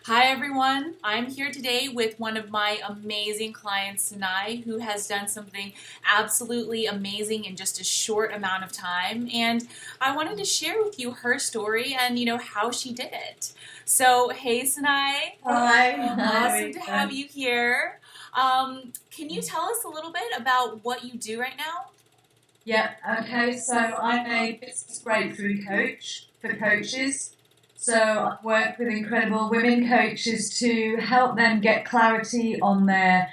Hi everyone, I'm here today with one of my amazing clients, Sanae, who has done something absolutely amazing in just a short amount of time. And I wanted to share with you her story and how she did it. So, hey Sanae, Hi, awesome to Luisa. have you here. Can you tell us a little bit about what you do right now? Yeah, okay, so I'm a business breakthrough coach for coaches. So I work with incredible women coaches to help them get clarity on their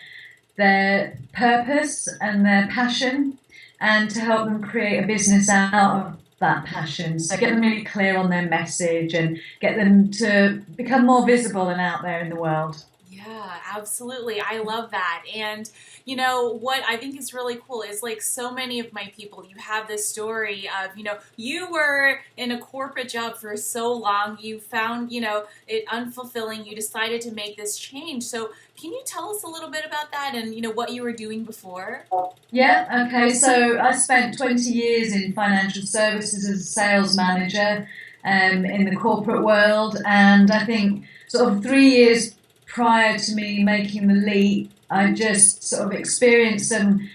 purpose and their passion and to help them create a business out of that passion. So get them really clear on their message and get them to become more visible and out there in the world. Yeah, absolutely. I love that. And what I think is really cool is like so many of my people, you have this story of, you were in a corporate job for so long, you found, it unfulfilling, you decided to make this change. So can you tell us a little bit about that and, what you were doing before? Yeah, okay. So I spent 20 years in financial services as a sales manager in the corporate world, and I think sort of 3 years prior to me making the leap, I just sort of experienced some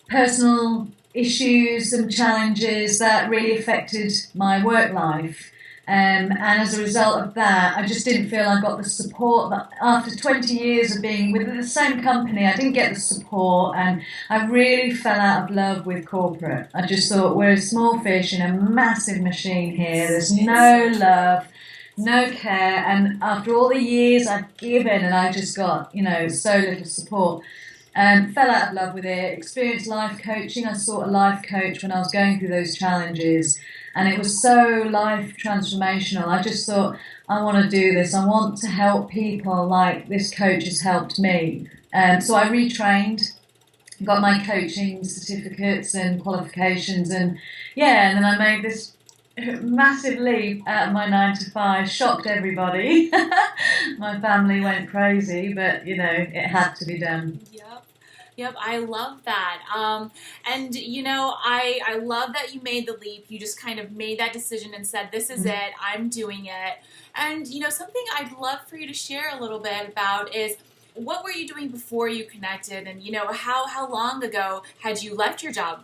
personal issues, some challenges that really affected my work life. And as a result of that, I just didn't feel I got the support that after 20 years of being with the same company, I didn't get the support and I really fell out of love with corporate. I just thought we're a small fish in a massive machine here. There's It's so no true. love, no care. And after all the years I've given and I just got, so little support. Fell out of love with it, experienced life coaching. I sought a life coach when I was going through those challenges, and it was so life transformational. I just thought, I want to do this. I want to help people like this coach has helped me. So I retrained, got my coaching certificates and qualifications, and yeah, and then I made this massive leap out of my 9 to 5, shocked everybody. My family went crazy, but it had to be done. Yep. Yep, I love that. And I love that you made the leap. You just kind of made that decision and said, "This is it. I'm doing it." And something I'd love for you to share a little bit about is what were you doing before you connected, and how long ago had you left your job?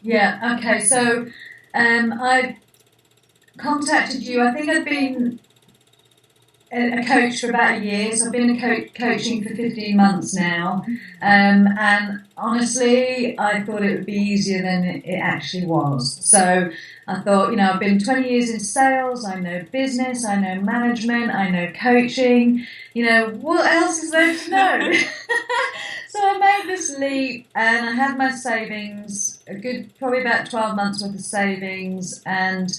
Yeah, okay. So I contacted you. I think I've been a coach for about a year, so I've been coaching for 15 months now. And honestly, I thought it would be easier than it actually was. So I thought, I've been 20 years in sales, I know business, I know management, I know coaching. What else is there to know? So I made this leap and I had my savings, a good, probably about 12 months worth of savings, and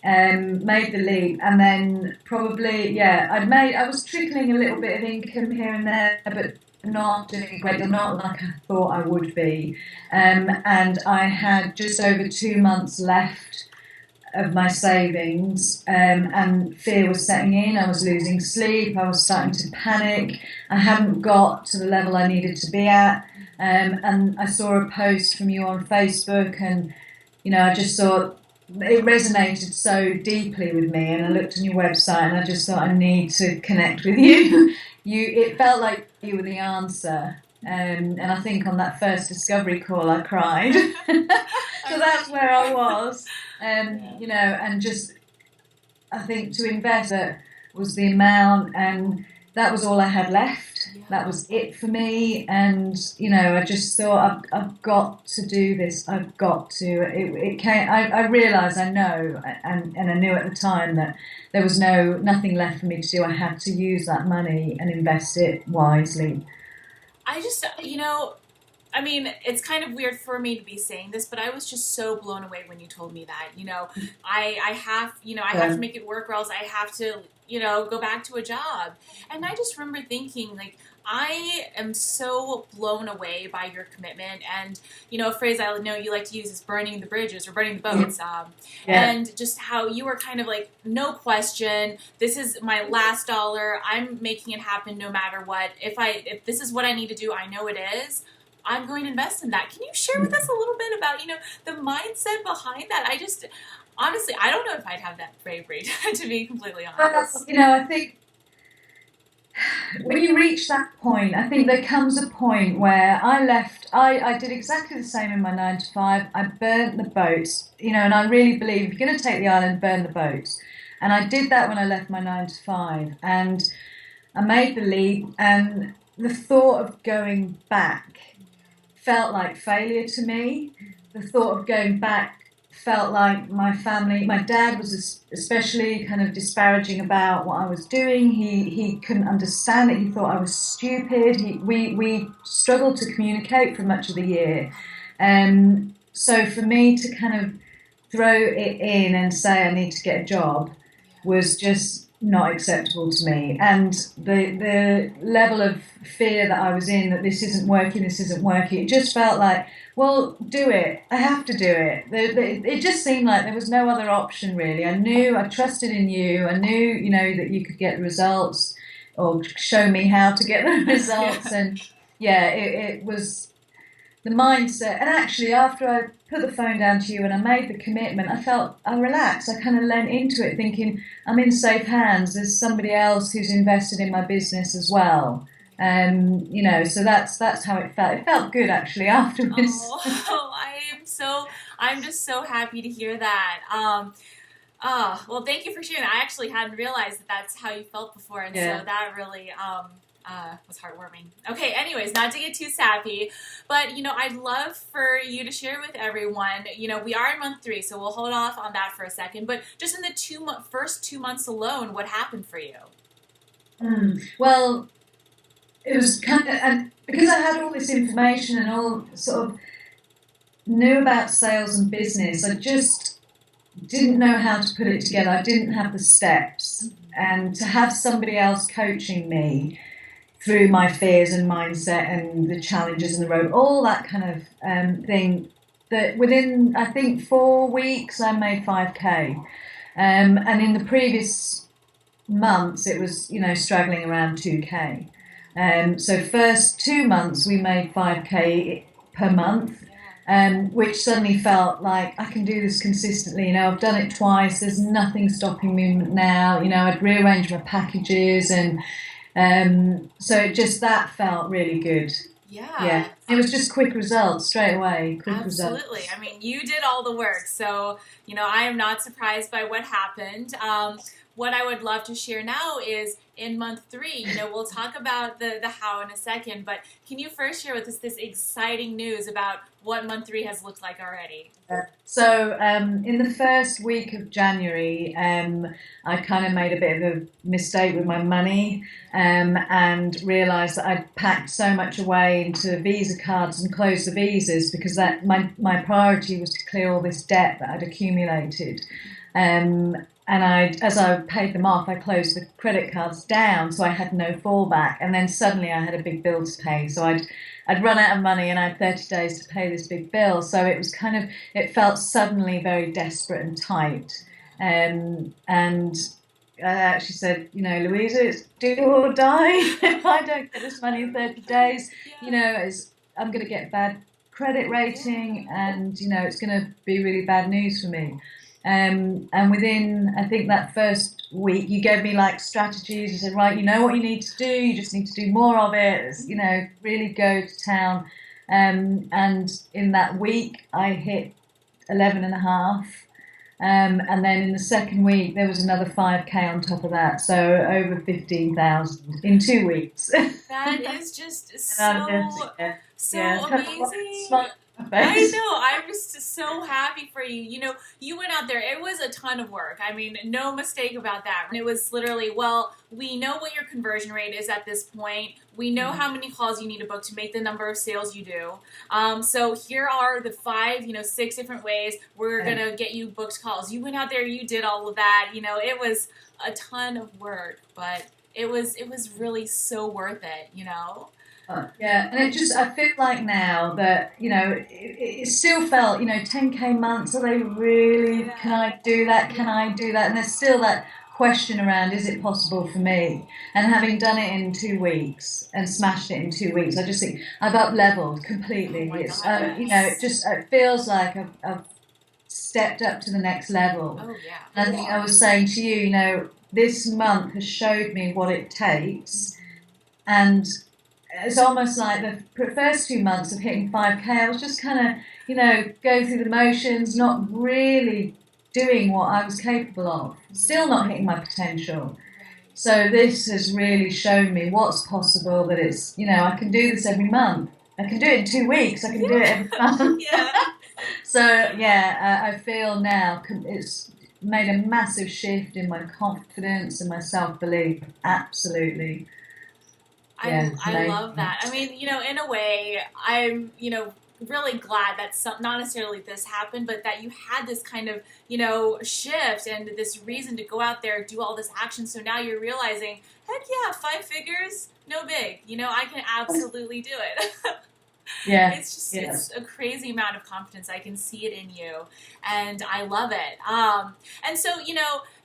made the leap, and then probably I was trickling a little bit of income here and there, but not doing great, not like I thought I would be. And I had just over 2 months left of my savings, and fear was setting in. I was losing sleep. I was starting to panic. I hadn't got to the level I needed to be at. And I saw a post from you on Facebook, and I just thought it resonated so deeply with me. And I looked on your website, and I just thought I need to connect with you. It felt like you were the answer. And I think on that first discovery call, I cried. So that's where I was. Yeah. And just I think to invest that was the amount, and that was all I had left. That Yeah. was it for me, and I just thought I've got to do this. I've got to. It came. I realised I know, and I knew at the time that there was nothing left for me to do. I had to use that money and invest it wisely. I just, I mean, it's kind of weird for me to be saying this, but I was just so blown away when you told me that. I have to So, make it work, or else I have to, go back to a job. And I just remember thinking, like, I am so blown away by your commitment. And, a phrase I know you like to use is burning the bridges or burning the boats. yeah. And just how you were kind of like, no question, this is my last dollar. I'm making it happen no matter what. If this is what I need to do, I know it is. I'm going to invest in that. Can you share with us a little bit about, the mindset behind that? I just, honestly, I don't know if I'd have that bravery, to be completely honest. I think when you reach that point, I think there comes a point where I did exactly the same in my 9 to 5. I burnt the boats, and I really believe if you're going to take the island, burn the boats. And I did that when I left my 9 to 5. And I made the leap, and the thought of going back felt like failure to me. The thought of going back felt like my dad was especially kind of disparaging about what I was doing. He couldn't understand it. He thought I was stupid. We struggled to communicate for much of the year. So for me to kind of throw it in and say I need to get a job was just not acceptable to me. And the level of fear that I was in, that this isn't working, it just felt like, well, do it. I have to do it. It just seemed like there was no other option, really. I trusted in you. I knew, that you could get the results or show me how to get the results. And it was the mindset. And actually, after I put the phone down to you and I made the commitment, I relaxed. I kind of leant into it thinking, I'm in safe hands. There's somebody else who's invested in my business as well. So that's how it felt. It felt good actually afterwards. I'm just so happy to hear that. Well, thank you for sharing that. I actually hadn't realized that that's how you felt before, and so that really was heartwarming. Okay, anyways, not to get too sappy, but I'd love for you to share with everyone. We are in month 3, so we'll hold off on that for a second. But just in the first 2 months alone, what happened for you? Well, it was kind of, and because I had all this information and all sort of knew about sales and business, I just didn't know how to put it together. I didn't have the steps, and to have somebody else coaching me through my fears and mindset and the challenges in the road, all that kind of thing, that within, I think, 4 weeks, I made 5K. And in the previous months, it was, straggling around 2K. So first 2 months, we made 5K per month, which suddenly felt like I can do this consistently. I've done it twice. There's nothing stopping me now. I'd rearranged my packages, and so that felt really good. Yeah. It was just quick results straight away. Absolutely. Results. I mean, you did all the work, so I am not surprised by what happened. What I would love to share now is in month 3. We'll talk about the how in a second, but can you first share with us this exciting news about what month 3 has looked like already? So in the first week of January, I kind of made a bit of a mistake with my money, and realised that I'd packed so much away into Visa cards and closed the visas, because that my priority was to clear all this debt that I'd accumulated. And as I paid them off, I closed the credit cards down, so I had no fallback. And then suddenly I had a big bill to pay. So I'd run out of money, and I had 30 days to pay this big bill. So it was it felt suddenly very desperate and tight. And I actually said, Louisa, it's do or die. If I don't get this money in 30 days, I'm going to get bad credit rating, and, it's going to be really bad news for me. And within, I think, that first week, you gave me strategies. You said, right, you know what you need to do. You just need to do more of it. Really go to town. And in that week, I hit 11.5. And then in the second week, there was another 5K on top of that. So over 15,000 in 2 weeks. That is just so amazing. I know. I'm just so happy for you. You went out there. It was a ton of work. I mean, no mistake about that. It was literally, we know what your conversion rate is at this point. We know how many calls you need to book to make the number of sales you do. So here are the 5, 6 different ways we're going to get you booked calls. You went out there. You did all of that. It was a ton of work, but it was really so worth it, Yeah, and I feel like now that, it still felt, 10K months, are they really, can I do that? And there's still that question around, is it possible for me? And having done it in 2 weeks and smashed it in 2 weeks, I just think I've up-leveled completely. It feels like I've stepped up to the next level. Oh, yeah. And I think I was saying to you, this month has showed me what it takes And it's almost like the first 2 months of hitting 5K, I was just kind of, going through the motions, not really doing what I was capable of, still not hitting my potential. So this has really shown me what's possible, that it's, I can do this every month. I can do it in 2 weeks. I can do it every month. Yeah. So, yeah, I feel now it's made a massive shift in my confidence and my self-belief. Absolutely. Yeah, I love that. I mean, in a way, I'm, really glad that not necessarily this happened, but that you had this kind of, shift and this reason to go out there, do all this action. So now you're realizing, heck yeah, 5 figures, no big. I can absolutely do it. Yeah. It's a crazy amount of confidence. I can see it in you, and I love it. And so,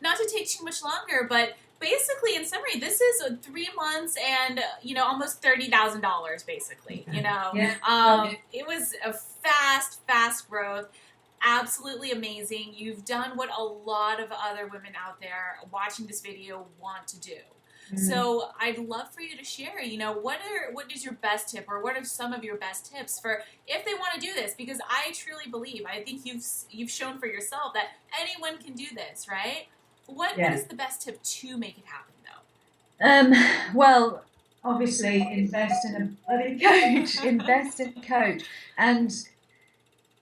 not to take too much longer, but basically, in summary, this is 3 months and, almost $30,000, basically, Yeah. It was a fast growth. Absolutely amazing. You've done what a lot of other women out there watching this video want to do. So I'd love for you to share, what is your best tip, or what are some of your best tips for if they want to do this? Because I truly believe, I think you've shown for yourself that anyone can do this, right? What is the best tip to make it happen, though? Well, obviously, invest in a bloody coach. Invest in a coach, and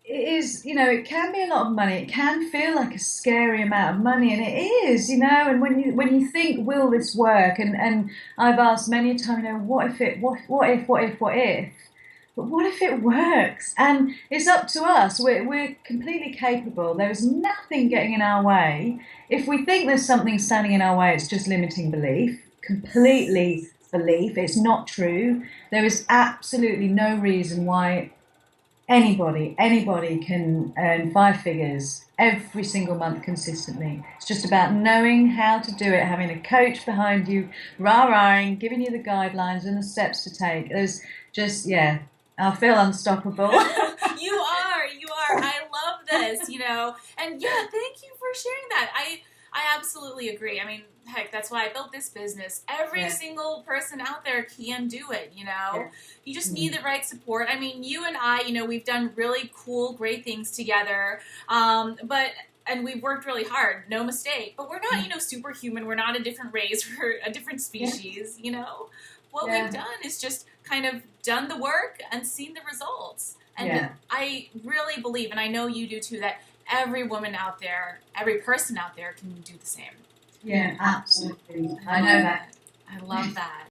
it is, it can be a lot of money. It can feel like a scary amount of money, and it is, And when you think, will this work? And I've asked many a time, what if it, what if? But what if it works? And it's up to us. We're completely capable. There is nothing getting in our way. If we think there's something standing in our way, it's just limiting belief. Completely belief. It's not true. There is absolutely no reason why anybody can earn 5 figures every single month consistently. It's just about knowing how to do it, having a coach behind you, rah-rahing, giving you the guidelines and the steps to take. There's just, I feel unstoppable. You are. I love this, and thank you for sharing that. I absolutely agree. I mean, heck, that's why I built this business. Every single person out there can do it, You just need the right support. I mean, you and I, we've done really cool, great things together. And we've worked really hard, no mistake. But we're not, superhuman. We're not a different race. We're a different species, What we've done is just kind of done the work and seen the results. And I really believe, and I know you do too, that every woman out there, every person out there can do the same. Yeah, absolutely. I know that. I love that.